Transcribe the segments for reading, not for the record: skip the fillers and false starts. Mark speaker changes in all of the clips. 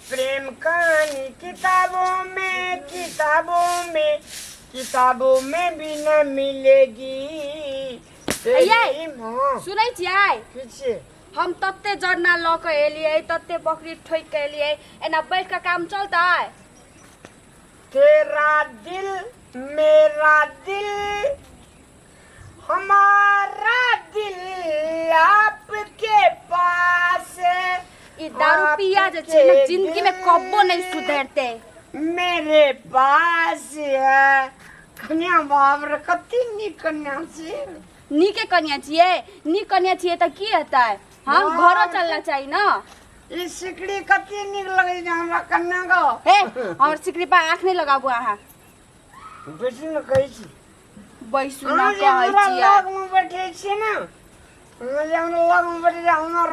Speaker 1: प्रेम कहानी किताबों में भी न मिलेगी।
Speaker 2: सुनै छियै
Speaker 1: किछे
Speaker 2: हम तत्ते जरना ल के एलिए तत्ते बकरी ठोक के एलिए एना बैठ के काम चलता है।
Speaker 1: तेरा दिल मेरा दिल हमारा दिल आपके पास है।
Speaker 2: ई दारू पिया जे छै ना जिंदगी में कब्बो नहीं सुधरते।
Speaker 1: मेरे पास है कन्या बाप रे कति नीक कन्या छै।
Speaker 2: नीके कन्या छियै नीक कन्या छियै त की हेतै हम घरो चलना चाहिए ना।
Speaker 1: ई सिकड़ी कति नीक लगे छै हमरा कन्या को।
Speaker 2: हे हमर सिकड़ी पर आँख नहीं लगाबू अहाँ।
Speaker 1: बेसी न कहै छी
Speaker 2: बैसू ना कहै छियै।
Speaker 1: लग में बैठे छी ना हमरा लग में बैठे हमर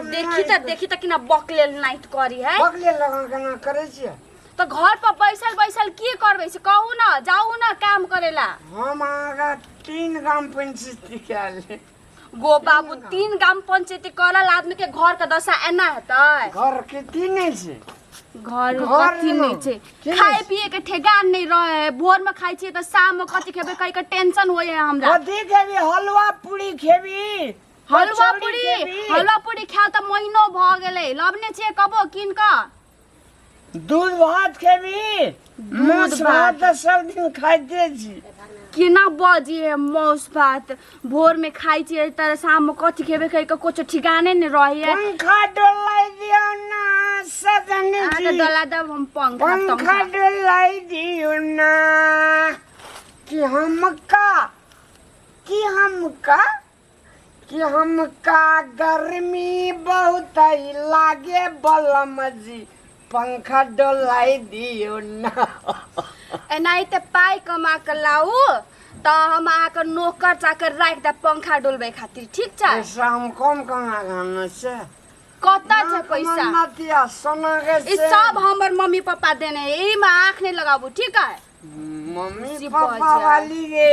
Speaker 2: देखी त किना बकले नाइट करी है।
Speaker 1: बकले लगन केना करे छी
Speaker 2: तो घर पर बैसल की करबै से कहू ना जाऊ ना काम करेला।
Speaker 1: हम आगा 3 गाम पंचायती केले
Speaker 2: गो बाबू 3 गाम पंचायती करल आदमी के घर के दशा एना हेतै।
Speaker 1: घर के तीन छै
Speaker 2: घर कथी नहीं छै खाए पिए के ठेगान नहीं रहे। भोर में खाई छिए त शाम में कथी खेबे कहि के टेंशन होय है हमरा।
Speaker 1: कथी खेबी हलवा पूरी खेबी
Speaker 2: हलवा पूरी खा त महीनो भ गेलै लबने छिए कबो किन का।
Speaker 1: दूध भात खेबी माछ भात सब दिन खाइते छी।
Speaker 2: केना बजिए मौस भात भोर में खाई छिए त शाम में कथी खेबे कहि के कुछ ठिकाने नहीं रहे है।
Speaker 1: पंखा डोलाई दियो ना सजनी जी
Speaker 2: आके डोला दब हम पंखा
Speaker 1: डोलाई दियो ना कि हमका गर्मी बहुत ही लागे बलम जी पंखा डोलाई दियो ना।
Speaker 2: एनाहिते पाई कमा के लाऊ त हम अहाँके नौकर चाकर राख दे पंखा डोलबे खातिर ठीक छै।
Speaker 1: पैसा हम कम कमा गाना से
Speaker 2: कता छै पैसा
Speaker 1: नतिया सोना के
Speaker 2: ई सब हमर मम्मी पापा देने ई में आंख नहीं लगाबू ठीक है।
Speaker 1: मम्मी पापा वाली गे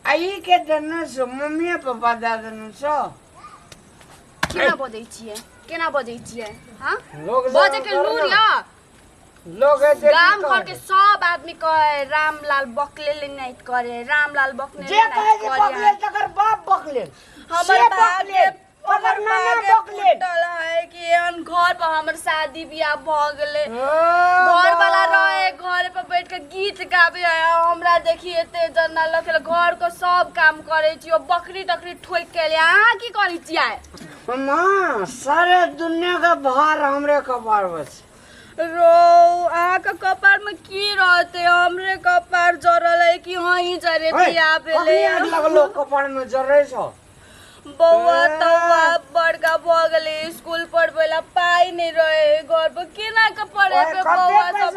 Speaker 1: आई के देने सो मम्मी पापा दे देने सो
Speaker 2: केना बजै छियै हां
Speaker 1: लोग
Speaker 2: बजे के लूर या
Speaker 1: लोग
Speaker 2: गांव घर के सब आदमी कहे रामलाल बकले ले नाइट करे रामलाल बकले
Speaker 1: जे कहे जे बकले तकर बाप बकले
Speaker 2: हमर बागे
Speaker 1: अगर नाना बकले
Speaker 2: टल है कि अन घर पर हमर शादी बियाह भ गेले घर वाला रहे घर पे बैठ के गीत गाबे हमरा देखिए एते जना लखल घर को सब काम करे छी बकरी टकरी ठोक के ले अहाँ की करै छियै।
Speaker 1: मां सारे दुनिया का भार हमरे कपार बस
Speaker 2: रो अहाँ के कपार में की रहते हमरे कपार जरल है कि हई जरे बियाह भेले
Speaker 1: लगलो कपार में जरे छो।
Speaker 2: बौआ तौआ बड़का भ गेले स्कूल पढ़बेला पाई नहीं रहे घर पर केना के पढ़े पे बौआ सब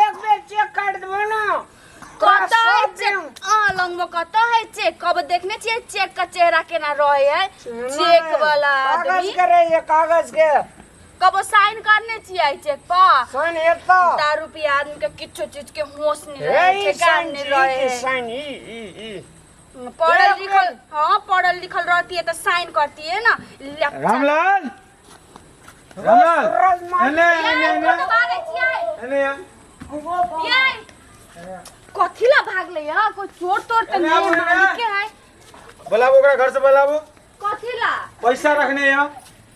Speaker 1: एक बेर चेक कर देबो ना
Speaker 2: कता है चेक लंग में कता है चेक कब देखने छिए चेक का चेहरा केना रहे है चेक वाला आदमी
Speaker 1: कागज करे ये कागज के
Speaker 2: कब साइन करने छिए चेक पर
Speaker 1: साइन एतो
Speaker 2: दारू पिया आदमी के किछो चीज के होश नहीं रहे ठेकान नहीं रहे
Speaker 1: साइन ई
Speaker 2: पढ़ल लिखल हाँ पढ़ल लिखल रहती है तो साइन करती है ना।
Speaker 3: रामलाल
Speaker 2: कथिला भाग ले यार कोई चोर तोड़ के नहीं मालिक के है।
Speaker 3: बोलाबो ओकरा घर से बोलाबो
Speaker 2: कथिला
Speaker 3: पैसा रखने है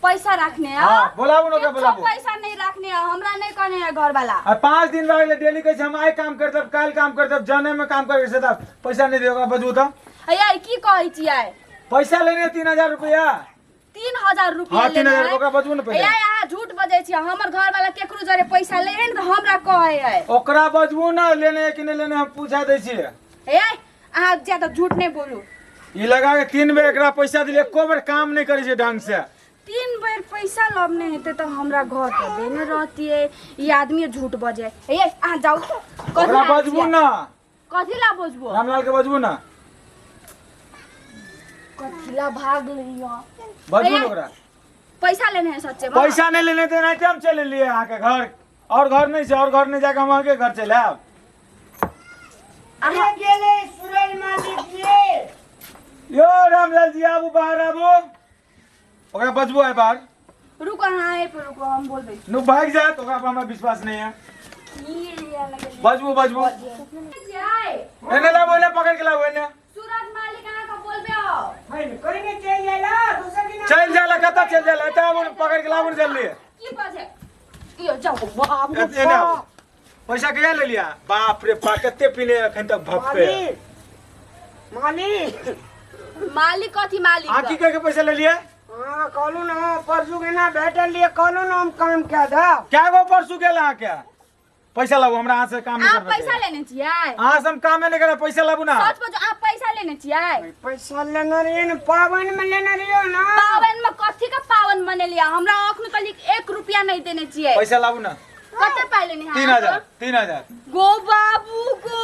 Speaker 2: पैसा रखने है
Speaker 3: हां बोलाबो ना बोलाबो
Speaker 2: पैसा नहीं रखने है हमरा नहीं कहने है घर वाला।
Speaker 3: आ 5 दिन रह डेली कैसे हम आए काम करते काल काम करते जाने में काम करे से पैसा नहीं देगा बजू तो
Speaker 2: यार की कहै छियै
Speaker 3: पैसा लेने 3000 रुपया
Speaker 2: 3000 रुपया
Speaker 3: हां 3000 रुपया बजू ना पैसा
Speaker 2: यार अहाँ झूठ बजै छी हमर घर वाला केकरो जरे पैसा ले है त हमरा कहै है
Speaker 3: ओकरा बजबू ना लेने कि नहीं लेने हम पूछा दै छी।
Speaker 2: यार अहाँ ज्यादा झूठ नहीं बोलू
Speaker 3: ई लगा के 3 बेर एकरा पैसा दिले एको बेर काम नहीं करै छै ढंग से
Speaker 2: 3 बेर पैसा लबने हेते तो हमरा घर पे देने रहती है ये आदमी झूठ बजे ए आ जाऊ
Speaker 3: ओकरा बजबू ना
Speaker 2: कथिला बजबू
Speaker 3: रामलाल के बजबू ना
Speaker 2: कथिला भाग लियो
Speaker 3: बजबू ना ओकरा
Speaker 2: पैसा लेने है सच्चे में
Speaker 3: पैसा नहीं लेने थे नहीं हम चले लिए यहाँ के घर और घर नहीं से और घर नहीं जाके हम आगे घर चले आओ
Speaker 1: अरे गेले सूरज मालिक जी
Speaker 3: यो रामलाल जी आबू बाहर आबू ओकरा बजबू है बाहर
Speaker 2: रुको हाँ पे रुको हम बोल दे
Speaker 3: नु भाग जा तो ओकरा पर हमरा विश्वास नहीं है बजबू
Speaker 2: जाए
Speaker 3: एने ला बोले पकड़ के ला एने
Speaker 2: सूरज मालिक कहां का बोल बे आओ
Speaker 1: भाई कोई नहीं चल जाला दूसरा दिन
Speaker 3: चल जाला कता चल जाला एता पकड़ के लाबू जल्दी
Speaker 2: की बात है यो जाओ बाप
Speaker 3: एने आओ। पैसा क्या ले लिया बाप रे बाप कते पीने अखन तक भपके
Speaker 1: मालिक
Speaker 2: मालिक कथी मालिक
Speaker 3: आ की के पैसा ले लिए
Speaker 1: हाँ कहलू ना परसों के ना बैठल लिए कहलू ना हम काम क्या था
Speaker 3: क्या गो परसू गेला हां क्या पैसा लाबू हमरा हाथ से काम नहीं
Speaker 2: आप
Speaker 3: करबे
Speaker 2: पैसा लेने छियै
Speaker 3: हां से हम काम नहीं करे पैसा लाबू ना
Speaker 2: सच बजो आप पैसा लेने छियै
Speaker 1: पैसा लेना रही ना पावन में लेना रहियो ना
Speaker 2: पावन में कथी का पावन मनेलिया हमरा अखन तक 1 रुपया नहीं देने छियै
Speaker 3: पैसा लाबू ना
Speaker 2: कते पाइ लेनी
Speaker 3: 3000
Speaker 2: गो बाबू को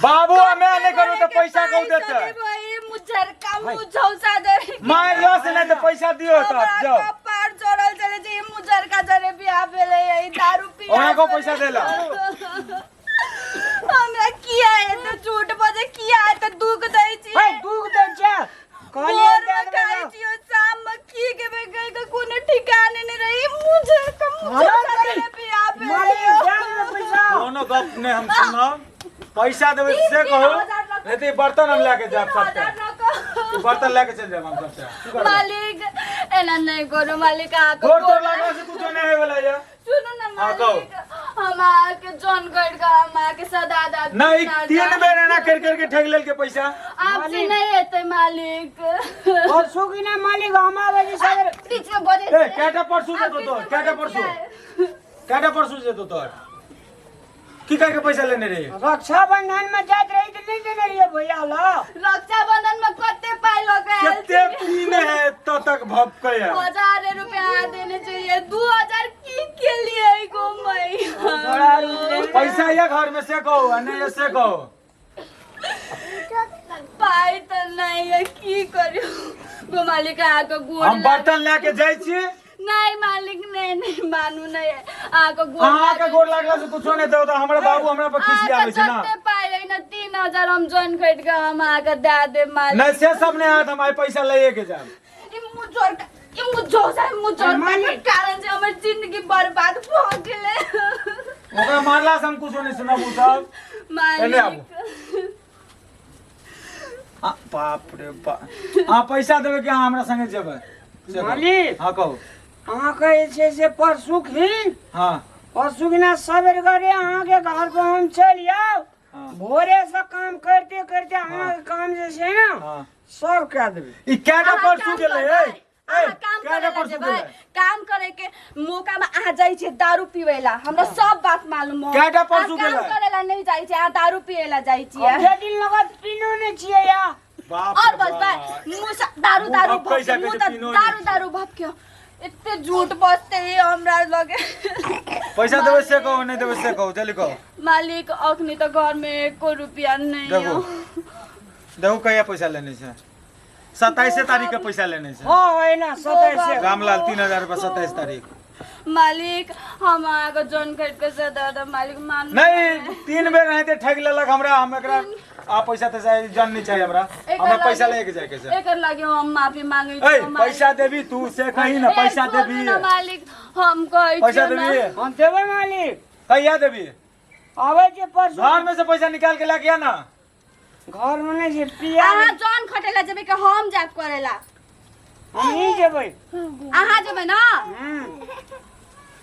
Speaker 3: बाबू मैं नहीं करू तो पैसा कौ देते
Speaker 2: भाई मुझर का मुझौसा दे
Speaker 3: मार लो से नहीं तो पैसा दियो तो जाओ
Speaker 2: पार चढ़ल चले जे मुझर का जरे बियाह भेले यही दारू पी
Speaker 3: ओना को पैसा देला
Speaker 2: हमरा किया है तो झूठ बजे किया है तो दुख दै छी
Speaker 1: भाई दूध दे जा
Speaker 2: कहलिए खाई छियो शाम में की के गई का कोनो ठिकाने नहीं रही मुझर का मुझौसा दे बियाह
Speaker 1: मालिक
Speaker 2: भेले
Speaker 1: जान में पैसा
Speaker 3: कोनो गप ने हम सुनो पैसा देबे से कहो नहीं तो बर्तन हम लेके जाब सबके बर्तन लेके चल जाब हम सबसे
Speaker 2: मालिक एना नहीं करो मालिक आ
Speaker 3: गोर तोड़ लागला से तू जो नहीं वाला जा
Speaker 2: सुनो ना
Speaker 3: हाँ,
Speaker 2: मालिक हम आके जॉन गढ़ का हम आके सदा दा
Speaker 3: नहीं 3 बेर ना कर के ठग लेल के पैसा
Speaker 2: आपसे नहीं हेते मालिक
Speaker 1: परसों की ना मालिक हम आवे जी सर
Speaker 2: बीच में बोले
Speaker 3: ए केटा परसू दे तो केटा परसू दे तो तोर की का के पैसा लेने रे
Speaker 1: रक्षाबंधन में जात रही तो नहीं देने रही भैया ला
Speaker 2: रक्षाबंधन में कते पाई लोग
Speaker 3: कितने पीने है तो तक भपके है
Speaker 2: 1000 रुपया देने चाहिए 2000 की के लिए गो मैं
Speaker 3: पैसा ये घर में से कहो नहीं ये से कहो
Speaker 2: पाई तो नहीं है की करियो गो मालिक आके गोड़
Speaker 3: हम बर्तन लेके जाई छी
Speaker 2: नहीं मालिक नहीं मानू नहीं है आके गोड़
Speaker 3: अहाँ के गोड़ लागला से कुछो नहीं दो तो हमरा बाबू हमरा पर खिसी आवे छै ना
Speaker 2: कते पाई रही ना 3000 हम जॉइन खरीद के हम आके दे दे मालिक
Speaker 3: नहीं से सब नहीं हाथ हम आई पैसा लेके के जाब
Speaker 2: ई मुझोर के कारण से हमर जिंदगी बर्बाद भ गेले
Speaker 3: ओकरा मारला से हम कुछो नहीं सुनाबू सब एने आबू
Speaker 2: मालिक
Speaker 3: बाप रे बाप हां पैसा देबे कि हमरा संगे जेबै
Speaker 1: मालिक
Speaker 3: हां कहो
Speaker 1: अहाँ कहे से परसों खीन
Speaker 3: हां
Speaker 1: परसों की ना सवेर करे अहाँ के घर पे हम चल आओ भोरे से काम करते करते अहाँ के काम जे छै ना
Speaker 3: हां
Speaker 1: सब कह देबे
Speaker 3: ई केटा परसू गेलै ए
Speaker 2: काम
Speaker 3: केटा परसू
Speaker 2: करे
Speaker 3: गेलै
Speaker 2: काम करे के मौका में आ जाई छै दारू पीवेला हमरा सब बात मालूम हो
Speaker 3: केटा परसू गेलै
Speaker 2: काम करेला नहीं जाई छै आ दारू पिएला जाई छियै
Speaker 1: जे दिन लगत पीनो ने छिए या
Speaker 3: बाप
Speaker 2: और
Speaker 3: रे
Speaker 2: बस
Speaker 3: बाप।
Speaker 2: मुंह से दारू दारू
Speaker 3: मुंह भपकै जाके
Speaker 2: मुंह
Speaker 3: जे पीनो
Speaker 2: दारू दारू भपक्यो इतने झूठ बसते ही हमरा लगे
Speaker 3: पैसा देबे से कहो नहीं देबे से कहो जल्दी कहो
Speaker 2: मालिक अखनी तो घर में 1 रुपया नहीं
Speaker 3: देखो
Speaker 2: हो
Speaker 3: देखो कहिया पैसा लेने छै 27 तारीख के पैसा लेने छै
Speaker 1: हां है ना 27
Speaker 3: रामलाल 3000 रुपया 27 तारीख
Speaker 2: मालिक हम आगे जॉन खरीद के से दादा मालिक मान
Speaker 3: नहीं 3 बेर नहीं ठग लेलक हमरा हम एकरा आ पैसा तो चाहिए जन नहीं चाहिए हमरा पैसा लेके जाए के से
Speaker 2: एकर लागे हम माफी मांगे
Speaker 3: ए पैसा देबी तू से कहीं ना पैसा देबी
Speaker 2: मालिक हम कहै
Speaker 3: पैसा देबी
Speaker 1: हम देबे मालिक
Speaker 3: कहिया देबी
Speaker 1: आवे जे परसों
Speaker 3: घर में से पैसा निकाल के लेके आ ना
Speaker 1: घर में नहीं जे पिया
Speaker 2: अहाँ जॉन खटेला जेबे के हम जाब करेला
Speaker 1: हम ही जेबै
Speaker 2: अहाँ जेबे ना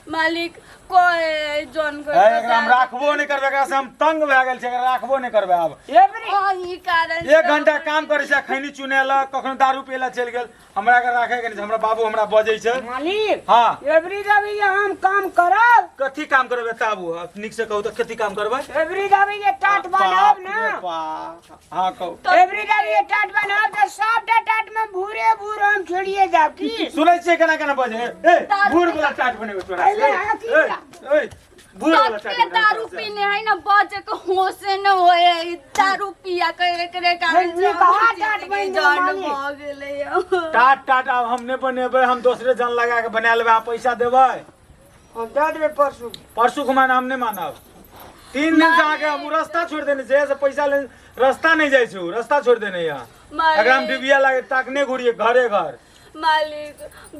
Speaker 2: मालिक कोई जॉन
Speaker 3: एकरा हम राखबो नहीं करबे एकरा से हम तंग भए गेल छै एकरा राखबो नहीं करबे अब
Speaker 1: एवरी
Speaker 2: ई कारण
Speaker 3: 1 घंटा काम करे छै खैनी चुनेला कखनो दारू पियला चल गेल हमरा के राखे के नहीं हमरा बाबू हमरा बजै छै
Speaker 1: मालिक
Speaker 3: हां
Speaker 1: एवरी रवि हम काम करब
Speaker 3: कथी काम करबे ताबू निक से कहू त कथी काम करबे
Speaker 1: एवरी रवि ये टाट बनाब ना
Speaker 3: हां कहू
Speaker 1: एवरी रवि ये टाट बनाब त सब टाट में भूरे भूर हम छोड़िए जाब की
Speaker 3: सुनै छियै केना केना बजे ए भूर वाला चाट बनेबे तोरा ए भूर वाला चाट
Speaker 2: के दारू पीने है ना बचे के होश न होए दारू पिया करे करे कारण
Speaker 1: जी कहाँ टाट बन
Speaker 2: जान
Speaker 1: मालिक?
Speaker 2: भ गेले
Speaker 3: टाट टाट अब हम नहीं बनेबे हम दूसरे जन लगा के बना लेबे आप पैसा देबे
Speaker 1: हम दे देबे परसों
Speaker 3: परसों को हम नहीं मानब 3 दिन से आके हम रास्ता छोड़ देने से पैसा ले रास्ता नहीं जाय छु रास्ता छोड़ देने यहाँ अगर हम डिबिया लागे ताकने घुरिए घरे घर
Speaker 2: मालिक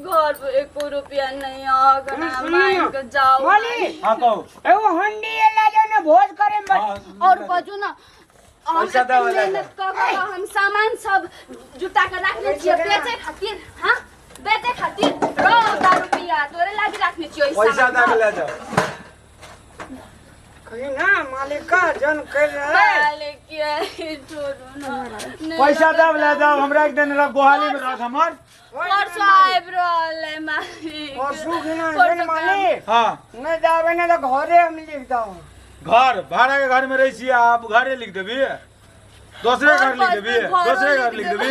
Speaker 2: घर पे 1 रुपया नहीं आगना मांग के जाओ
Speaker 1: मालिक
Speaker 3: हाँ कहो
Speaker 1: एगो हंडी ले जाओ ना भोज करे में
Speaker 3: हाँ,
Speaker 2: और बजू ना हम
Speaker 3: पैसा
Speaker 2: इतना
Speaker 3: देवे ला
Speaker 2: मेहनत कर के हम सामान सब जुटा के रखने छिए बेचे खातिर हां बेचे खातिर 10 रुपया तोरे लागी रखने छिए
Speaker 3: पैसा दे ले जाओ
Speaker 1: कहीं ना मालिक का जन कर रहा है
Speaker 2: मालिक ये छोड़ो ना नहीं
Speaker 3: पैसा दे ले जाओ हमरा एक दिन रख गोहाली में रख हमर
Speaker 2: परसों आइब रहले मालिक
Speaker 1: परसों के ना जन मालिक
Speaker 3: हाँ
Speaker 1: नहीं जावे ना तो घरे हम लिख दो
Speaker 3: घर भाड़ा के घर में रही छी आप घरे लिख देबी दूसरे घर लिख देबी दूसरे घर लिख देबी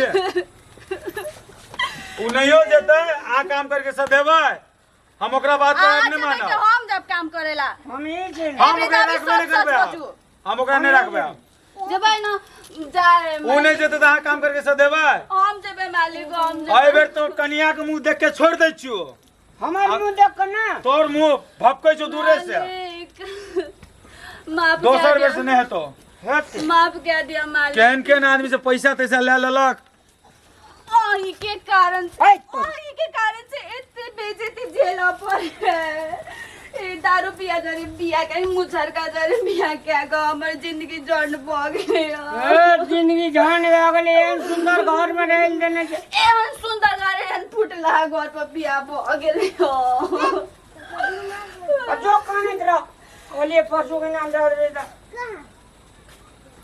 Speaker 3: उ नहियो जेते आ काम करके सब देबै हम ओकरा बात पर नहीं मानब
Speaker 2: हम जब काम करेला
Speaker 1: हम ही छे
Speaker 3: हम ओकरा रखबे नहीं करबै हम ओकरा नहीं रखबै
Speaker 2: जेबै ना जाए
Speaker 3: उ नहीं जेते त आ काम करके सब देबै
Speaker 2: हम जेबै मालिक हम
Speaker 3: एहि बेर तो कनिया के मुंह देख के छोड़ दै छियो
Speaker 1: हमार मुंह देख के ना
Speaker 3: तोर मुंह भपकै छौ दूरे से
Speaker 2: माफ
Speaker 3: दोसर बेर से नहीं हेतो
Speaker 1: हेत
Speaker 2: माफ कह दिया मालिक
Speaker 3: केहन केहन आदमी से पैसा तैसा ले लेलक
Speaker 2: ओही के कारण
Speaker 1: ऐ
Speaker 2: ओही के कारण से इतने बेइज्जती झेला पड़े ए दारू पिया जरे बिया के मुछर का जरे बिया क्या गो हमर जिंदगी जड़ भ गए
Speaker 1: ए जिंदगी जान लागले एहन सुंदर घर में रहल देने छे
Speaker 2: एहन सुंदर गारे एहन फुटला घर पर बिया भ गेले
Speaker 1: जो काने रह ओले परसों के नाम दे दे